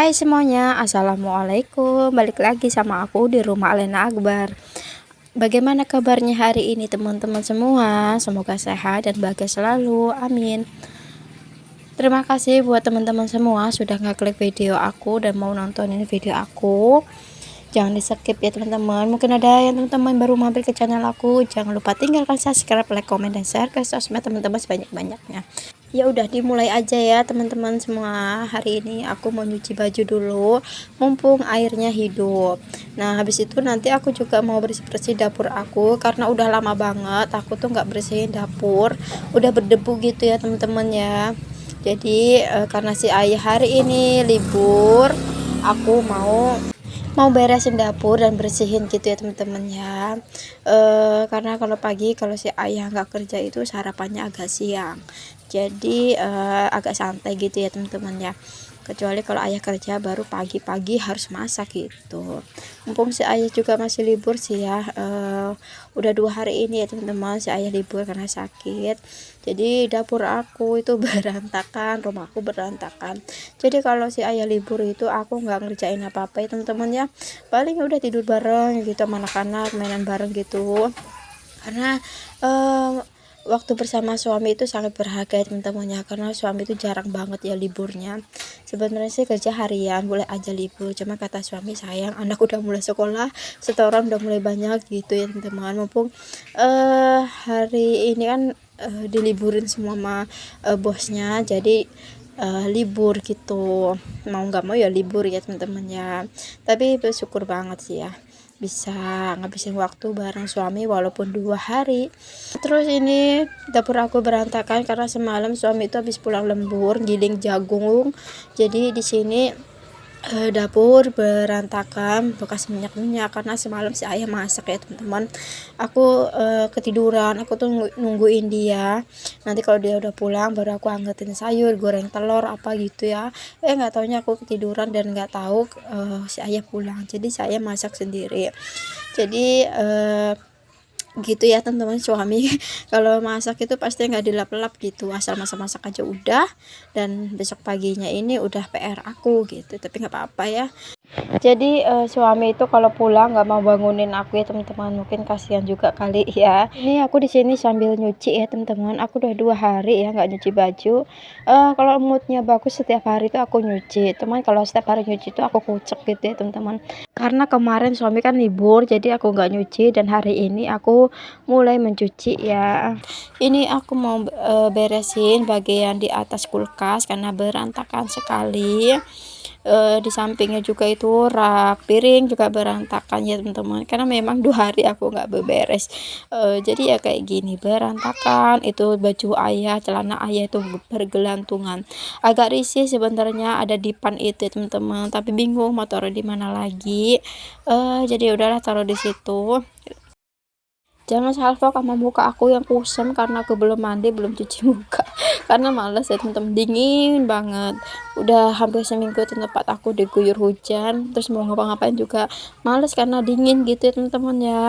Hai semuanya, assalamualaikum. Balik lagi sama aku di rumah Alena Akbar. Bagaimana kabarnya hari ini teman-teman semua? Semoga sehat dan bahagia selalu, amin. Terima kasih buat teman-teman semua sudah ngeklik video aku dan mau nontonin video aku. Jangan di skip ya teman-teman. Mungkin ada yang teman-teman baru mampir ke channel aku, jangan lupa tinggalkan subscribe, like, komen, dan share ke sosmed teman-teman sebanyak-banyaknya. Ya udah dimulai aja ya teman-teman semua. Hari ini aku mau nyuci baju dulu mumpung airnya hidup. Nah habis itu nanti aku juga mau bersih-bersih dapur aku karena udah lama banget aku tuh nggak bersihin dapur, udah berdebu gitu ya teman-teman ya. Jadi karena si ayah hari ini libur, aku mau beresin dapur dan bersihin gitu ya teman-teman ya. Karena kalau pagi kalau si ayah nggak kerja itu sarapannya agak siang, jadi agak santai gitu ya teman-teman ya. Kecuali kalau ayah kerja baru pagi-pagi harus masak gitu. Mumpung si ayah juga masih libur sih ya, udah 2 hari ini ya teman-teman si ayah libur karena sakit. Jadi dapur aku itu berantakan, rumahku berantakan. Jadi kalau si ayah libur itu aku nggak ngerjain apa-apa ya teman-teman ya. Paling udah tidur bareng gitu sama anak-anak, mainan bareng gitu. Karena waktu bersama suami itu sangat berharga ya teman-teman ya, karena suami itu jarang banget ya liburnya. Sebenarnya sih kerja harian boleh aja libur, cuma kata suami sayang anak udah mulai sekolah, setoran udah mulai banyak gitu ya teman-teman. Mumpung hari ini kan diliburin semua sama bosnya, jadi libur gitu, mau nggak mau ya libur ya teman-teman ya. Tapi bersyukur banget sih ya bisa ngabisin waktu bareng suami walaupun 2 hari. Terus ini dapur aku berantakan karena semalam suami itu habis pulang lembur giling jagung, jadi di sini dapur berantakan bekas minyak-minyak karena semalam si ayah masak ya teman-teman. Aku ketiduran, aku tuh nungguin dia, nanti kalau dia udah pulang baru aku angkatin sayur, goreng telur apa gitu ya. Nggak taunya aku ketiduran dan nggak tahu si ayah pulang, jadi saya masak sendiri. Jadi gitu ya teman-teman, suami kalau masak itu pasti nggak dilap-lap gitu, asal masak-masak aja udah, dan besok paginya ini udah PR aku gitu, tapi nggak apa-apa ya. Jadi suami itu kalau pulang nggak mau bangunin aku ya teman-teman, mungkin kasihan juga kali ya. Ini aku di sini sambil nyuci ya teman-teman. Aku udah 2 hari ya nggak nyuci baju. Kalau moodnya bagus setiap hari itu aku nyuci. Teman kalau setiap hari nyuci itu aku kucek gitu ya teman-teman. Karena kemarin suami kan libur, jadi aku nggak nyuci dan hari ini aku mulai mencuci ya. Ini aku mau beresin bagian di atas kulkas karena berantakan sekali. Di sampingnya juga itu rak piring juga berantakan ya teman-teman, karena memang 2 hari aku nggak beberes. Jadi ya kayak gini berantakan. Itu baju ayah, celana ayah itu bergelantungan, agak risih sebenarnya ada dipan itu ya teman-teman, tapi bingung mau taruh di mana lagi. Jadi udahlah taruh di situ. Jangan salvo sama muka aku yang kusam karena aku belum mandi, belum cuci muka karena males ya teman-teman, dingin banget. Udah hampir seminggu tempat aku diguyur hujan, terus mau ngapa-ngapain juga males karena dingin gitu ya teman-teman ya.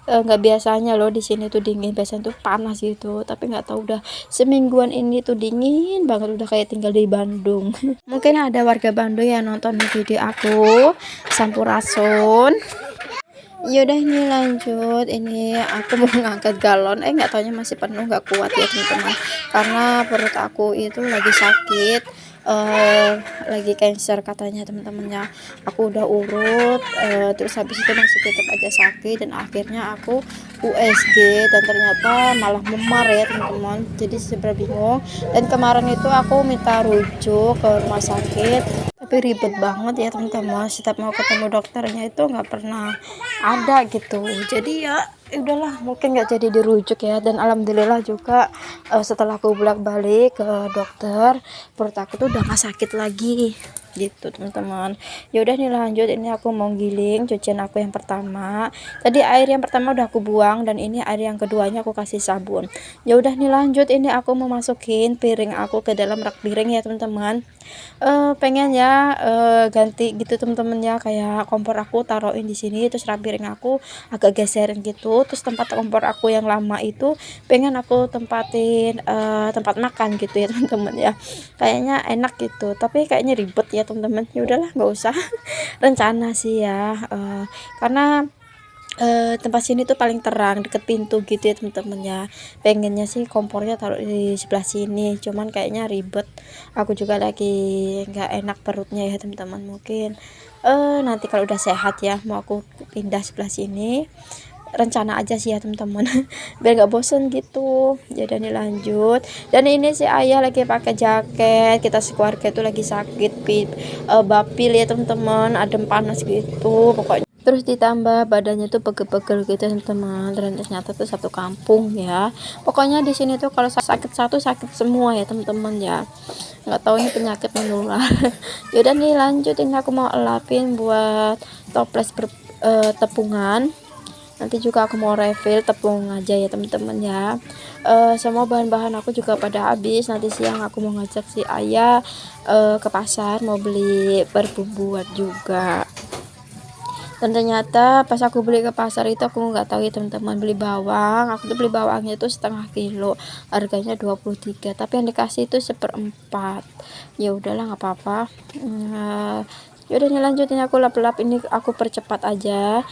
Nggak biasanya loh di sini tuh dingin, biasanya tuh panas gitu, tapi nggak tahu udah semingguan ini tuh dingin banget, udah kayak tinggal di Bandung. Mungkin ada warga Bandung yang nonton video aku Sampurasun. Yaudah ini lanjut, ini aku mau ngangkat galon, nggak taunya masih penuh, nggak kuat ya teman-teman, karena perut aku itu lagi sakit, lagi cancer katanya teman-teman ya. Aku udah urut, terus habis itu masih tetap aja sakit, dan akhirnya aku USG dan ternyata malah memar ya teman-teman. Jadi sebenarnya bingung, dan kemarin itu aku minta rujuk ke rumah sakit tapi ribet banget ya teman-teman, setiap mau ketemu dokternya itu nggak pernah ada gitu. Jadi ya udahlah, mungkin nggak jadi dirujuk ya. Dan alhamdulillah juga setelah aku bolak-balik ke dokter, perut aku tuh udah nggak sakit lagi gitu teman-teman. Ya udah nih lanjut, ini aku mau giling cucian aku yang pertama. Tadi air yang pertama udah aku buang, dan ini air yang keduanya aku kasih sabun. Ya udah nih lanjut, ini aku mau masukin piring aku ke dalam rak piring ya teman-teman. Pengen ya ganti gitu teman-teman ya, kayak kompor aku taruhin di sini, terus rak piring aku agak geserin gitu dulu, terus tempat kompor aku yang lama itu pengen aku tempatin tempat makan gitu ya teman-teman ya, kayaknya enak gitu, tapi kayaknya ribet ya teman-teman. Ya udahlah, nggak usah. Rencana sih ya, karena tempat sini tuh paling terang deket pintu gitu ya teman-teman ya, pengennya sih kompornya taruh di sebelah sini, cuman kayaknya ribet, aku juga lagi nggak enak perutnya ya teman-teman. Mungkin nanti kalau udah sehat ya mau aku pindah sebelah sini, rencana aja sih ya teman-teman. Biar nggak bosen gitu. Jadi ini lanjut, dan ini si ayah lagi pakai jaket, kita sekeluarga itu lagi sakit bapil ya teman-teman, adem panas gitu pokoknya, terus ditambah badannya tuh pegel-pegel gitu teman-teman, dan ternyata tuh satu kampung ya. Pokoknya di sini tuh kalau sakit satu sakit semua ya teman-teman ya, nggak tahu ini penyakit menular. Yaudah nih lanjut, ini aku mau elapin buat toples tepungan, nanti juga aku mau refill tepung aja ya teman-teman ya. Semua bahan-bahan aku juga pada habis, nanti siang aku mau ngajak si ayah ke pasar mau beli berbumbuan juga. Dan ternyata pas aku beli ke pasar itu aku nggak tahu ya teman-teman, beli bawang, aku tuh beli bawangnya itu setengah kilo, harganya 23, tapi yang dikasih itu seperempat. Ya udahlah, nggak apa-apa. Ya udah nih lanjutin, aku lap-lap, ini aku percepat aja.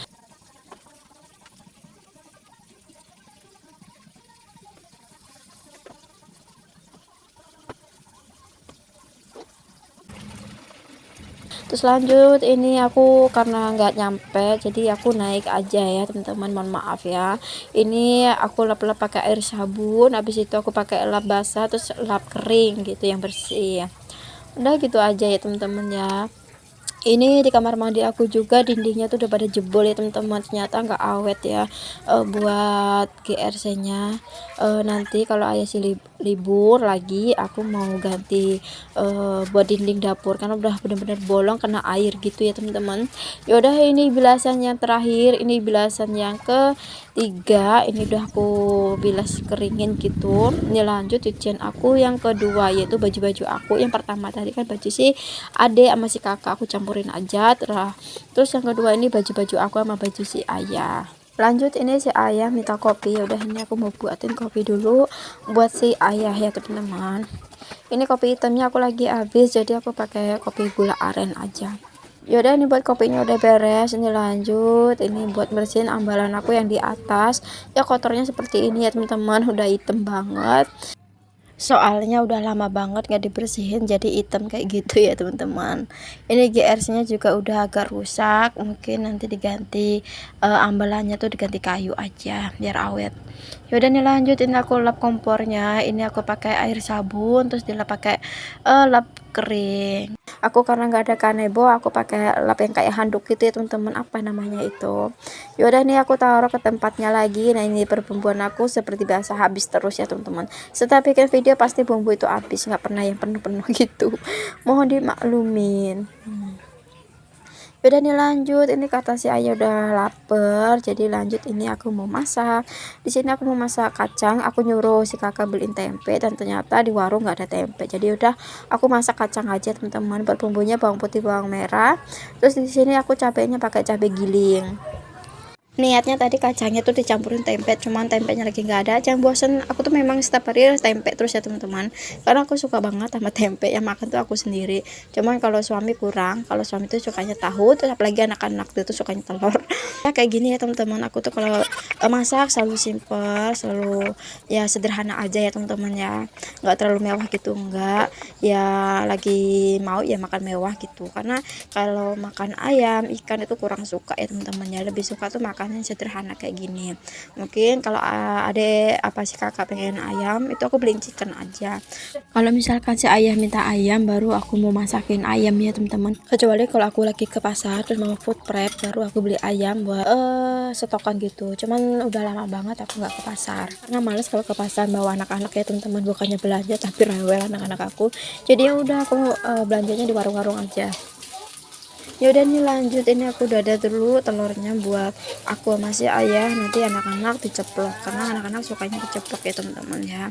Terus lanjut, ini aku karena nggak nyampe jadi aku naik aja ya teman-teman, mohon maaf ya. Ini aku lap-lap pakai air sabun, habis itu aku pakai lap basah, terus lap kering gitu yang bersih. Udah gitu aja ya teman-teman ya. Ini di kamar mandi aku juga dindingnya tuh udah pada jebol ya teman-teman, ternyata nggak awet ya. Buat GRC nya nanti kalau ayah si libur lagi aku mau ganti buat dinding dapur, karena udah bener-bener bolong kena air gitu ya teman-teman. Yaudah, ini bilasan yang terakhir, ini bilasan yang ketiga, ini udah aku bilas keringin gitu. Ini lanjut cucian aku yang kedua, yaitu baju-baju aku. Yang pertama tadi kan baju si ade sama si kakak aku campurin aja, terus yang kedua ini baju-baju aku sama baju si ayah. Lanjut, ini si ayah minta kopi, udah ini aku mau buatin kopi dulu buat si ayah ya teman-teman. Ini kopi hitamnya aku lagi habis, jadi aku pakai kopi gula aren aja. Yaudah, ini buat kopinya udah beres, ini lanjut, ini buat bersihin ambalan aku yang di atas ya, kotornya seperti ini ya teman-teman, udah hitam banget, soalnya udah lama banget nggak dibersihin jadi hitam kayak gitu ya teman-teman. Ini GRC nya juga udah agak rusak, mungkin nanti diganti ambalannya tuh diganti kayu aja biar awet. Yaudah nih lanjutin, aku lap kompornya, ini aku pakai air sabun, terus dilap pakai lap kering. Aku karena nggak ada kanebo, aku pakai lap yang kayak handuk gitu ya teman-teman, apa namanya itu. Yaudah nih aku taruh ke tempatnya lagi. Nah, ini perbumbuan aku seperti biasa habis terus ya teman-teman, setelah bikin video pasti bumbu itu habis, nggak pernah yang penuh-penuh gitu, mohon dimaklumin. Udah nih lanjut, ini kata si ayah udah lapar, jadi lanjut, ini aku mau masak. Di sini aku mau masak kacang, aku nyuruh si kakak beliin tempe, dan ternyata di warung nggak ada tempe, jadi udah aku masak kacang aja teman-teman. Buat bumbunya bawang putih, bawang merah, terus di sini aku cabenya pakai cabai giling. Niatnya tadi kacangnya tuh dicampurin tempe, cuman tempenya lagi nggak ada, jangan bosen. Aku tuh memang setiap hari harus tempe terus ya teman-teman, karena aku suka banget sama tempe, yang makan tuh aku sendiri. Cuman kalau suami kurang, kalau suami tuh sukanya tahu, terus apalagi anak-anak tuh sukanya telur. Ya kayak gini ya teman-teman, aku tuh kalau masak selalu simple, selalu ya sederhana aja ya teman-teman ya, nggak terlalu mewah gitu, enggak ya, lagi mau ya makan mewah gitu, karena kalau makan ayam ikan itu kurang suka ya teman-teman ya, lebih suka tuh makan yang sederhana kayak gini. Mungkin kalau ada apa sih kakak pengen ayam, itu aku beliin chicken aja. Kalau misalkan si ayah minta ayam, baru aku mau masakin ayam ya teman-teman. Kecuali kalau aku lagi ke pasar terus mau food prep, baru aku beli ayam buat stokan gitu. Cuman udah lama banget aku nggak ke pasar, karena males kalau ke pasar bawa anak-anak ya teman-teman, bukannya belanja tapi rewel anak-anak aku. Jadi ya udah, aku belanjanya di warung-warung aja. Ya udah nih lanjut, ini aku udah ada dulu telurnya buat aku sama si ayah, nanti anak-anak diceplok, karena anak-anak sukanya diceplok ya teman-teman ya.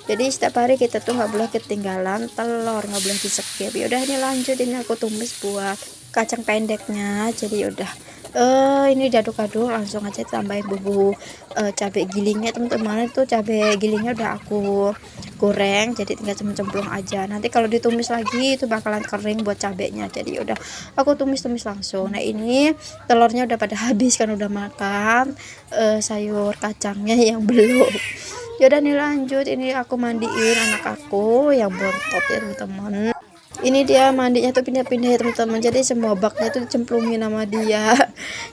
Jadi setiap hari kita tuh nggak boleh ketinggalan telur, nggak boleh di skip. Ya udah, ini lanjut, ini aku tumis buat kacang pendeknya. Jadi udah Ini diaduk-aduk, langsung aja tambahin bumbu cabai gilingnya teman-teman. Itu cabai gilingnya udah aku goreng, jadi tinggal cemplung aja. Nanti kalau ditumis lagi itu bakalan kering buat cabenya, jadi udah aku tumis-tumis langsung. Nah ini telurnya udah pada habis kan, udah makan. Sayur kacangnya yang belum. Yaudah nih lanjut, ini aku mandiin anak aku yang bontot ya teman-teman. Ini dia mandinya tuh pindah-pindah ya teman-teman, jadi semua baknya tuh dicemplungin sama dia.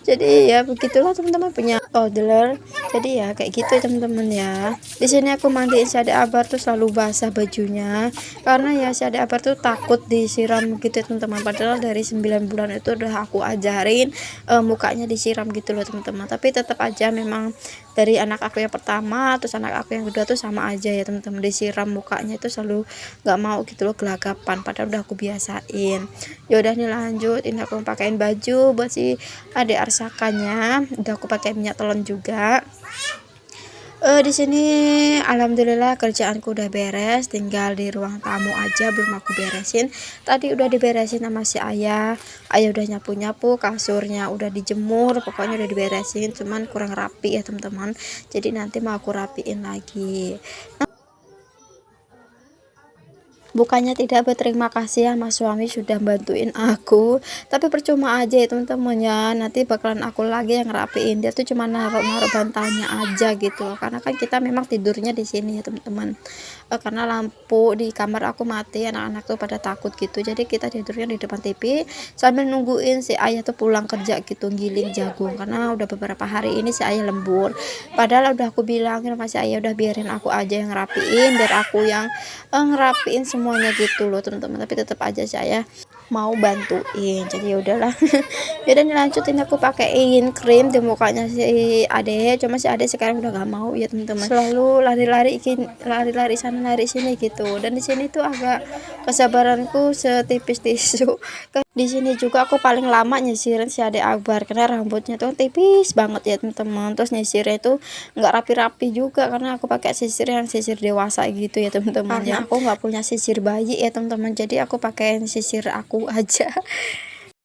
Jadi ya begitulah teman-teman, punya toddler. Jadi ya kayak gitu ya teman-teman ya. Di sini aku mandiin si Adik Abar tuh selalu basah bajunya, karena ya si Adik Abar tuh takut disiram gitu ya teman-teman. Padahal dari 9 bulan itu udah aku ajarin mukanya disiram gitu loh teman-teman, tapi tetap aja memang dari anak aku yang pertama terus anak aku yang kedua tuh sama aja ya teman-teman, disiram mukanya itu selalu nggak mau gitu loh, gelagapan, padahal udah aku biasain. Yaudah nih lanjut, ini aku pakein baju buat si adik arsakannya, udah aku pakai minyak telon juga. Di sini alhamdulillah kerjaanku udah beres, tinggal di ruang tamu aja belum aku beresin. Tadi udah diberesin sama si ayah udah nyapu-nyapu, kasurnya udah dijemur, pokoknya udah diberesin, cuman kurang rapi ya teman-teman, jadi nanti mau aku rapiin lagi. Bukannya tidak berterima kasih sama suami sudah bantuin aku, tapi percuma aja ya teman-teman ya, nanti bakalan aku lagi yang ngerapiin. Dia tuh cuma naruh-naruh bantalnya aja gitu loh, karena kan kita memang tidurnya di sini ya teman-teman. Karena lampu di kamar aku mati, anak-anak tuh pada takut gitu, jadi kita tidurnya di depan TV sambil nungguin si ayah tuh pulang kerja gitu, giling jagung, karena udah beberapa hari ini si ayah lembur. Padahal udah aku bilangin sama si ayah udah biarin aku aja yang ngerapiin, biar aku yang ngerapiin semuanya gitu loh teman-teman, tapi tetap aja saya mau bantuin, jadi ya udahlah. Yaudah nih lanjutin, aku pakein krim di mukanya si Ade, cuma si Ade sekarang udah gak mau ya teman-teman, selalu lari-lari sana lari sini gitu. Dan di sini tuh agak kesabaranku setipis tisu. Di sini juga aku paling lama nyisirin si Ade Akbar, karena rambutnya tuh tipis banget ya teman-teman, terus nyisirnya itu nggak rapi-rapi juga karena aku pakai sisir yang sisir dewasa gitu ya teman-teman, ya aku nggak punya sisir bayi ya teman-teman, jadi aku pakai sisir aku aja.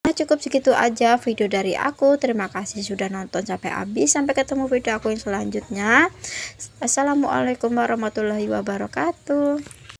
Nah, cukup segitu aja video dari aku. Terima kasih sudah nonton sampai habis. Sampai ketemu video aku yang selanjutnya. Assalamualaikum warahmatullahi wabarakatuh.